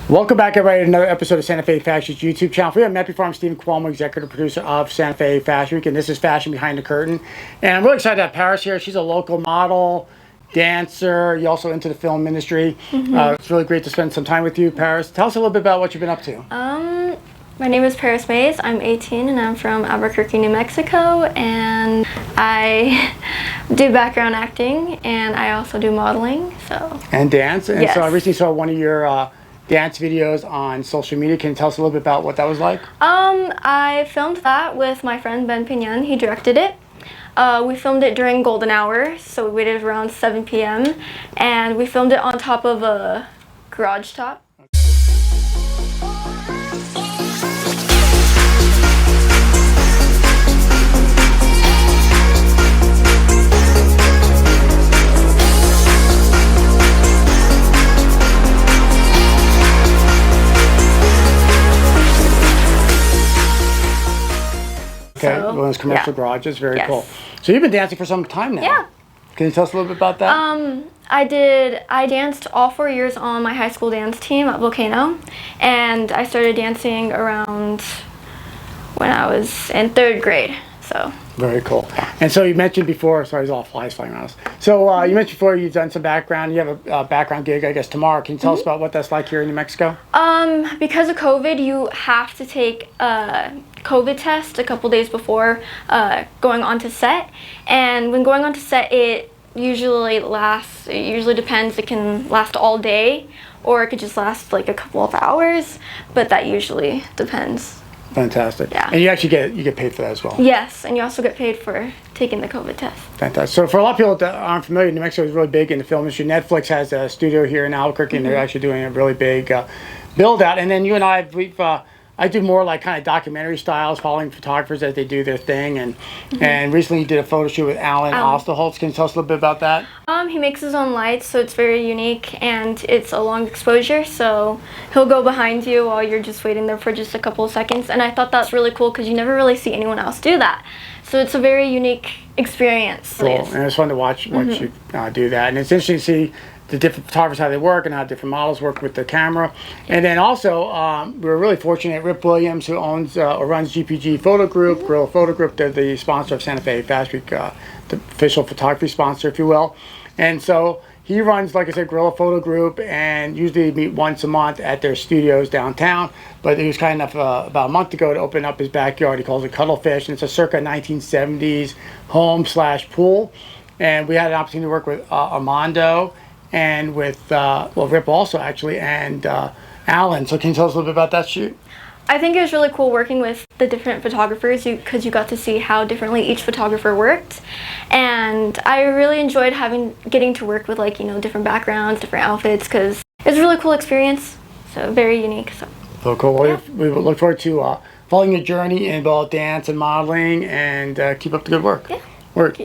Welcome back, everybody, to another episode of Santa Fe Fashion's YouTube channel. We have met before. I'm Stephen Cuomo, executive producer of Santa Fe Fashion Week, and this is Fashion Behind the Curtain. And I'm really excited to have Paris here. She's a local model, dancer. You're also into the film industry. It's really great to spend some time with you, Paris. Tell us a little bit about what you've been up to. My name is Paris Maese. I'm 18 and I'm from Albuquerque, New Mexico, and I do background acting and I also do modeling. And dance. And yes. So I recently saw one of your dance videos on social media. Can you tell us a little bit about what that was like? I filmed that with my friend Ben Pinion. He directed it. We filmed it during golden hour, so we waited around 7 p.m. and we filmed it on top of a garage top. Okay, So, one of those commercial yeah. garages, very Yes. cool. So you've been dancing for some time now. Yeah. Can you tell us a little bit about that? I danced all 4 years on my high school dance team at Volcano, and I started dancing around when I was in 3rd grade, so. Very cool. And so you mentioned before, sorry, there's all flies flying around us. So you mentioned before you've done some background. You have a background gig, I guess, tomorrow. Can you tell us about what that's like here in New Mexico? Because of COVID, you have to take a COVID test a couple days before going onto set. And when going onto set, it usually depends. It can last all day, or it could just last like a couple of hours, but that usually depends. Fantastic. Yeah. And you actually get paid for that as well. Yes, and you also get paid for taking the COVID test. Fantastic. So for a lot of people that aren't familiar, New Mexico is really big in the film industry. Netflix has a studio here in Albuquerque, and they're actually doing a really big build out. And then you and I do more like kind of documentary styles, following photographers as they do their thing. And recently you did a photo shoot with Alan Osterholtz. Can you tell us a little bit about that? He makes his own lights, so it's very unique, and it's a long exposure, so he'll go behind you while you're just waiting there for just a couple of seconds. And I thought that's really cool because you never really see anyone else do that. So it's a very unique experience. Cool. And it's fun to watch you do that. And it's interesting to see the different photographers, how they work, and how different models work with the camera. And then also, we were really fortunate, Rip Williams, who owns or runs GPG Photo Group, Gorilla Photo Group, they're the sponsor of Santa Fe Fashion Week, the official photography sponsor, if you will. And so he runs, like I said, Gorilla Photo Group, and usually meet once a month at their studios downtown. But he was kind enough about a month ago to open up his backyard. He calls it Cuttlefish, and it's a circa 1970s home/pool. And we had an opportunity to work with Armando and with, Rip also actually, and Alan. So can you tell us a little bit about that shoot? I think it was really cool working with the different photographers because you got to see how differently each photographer worked. And I really enjoyed getting to work with different backgrounds, different outfits, because it was a really cool experience. So very unique. So Cool. Well, yeah. we look forward to following your journey in both dance and modeling, and keep up the good work. Yeah. Work.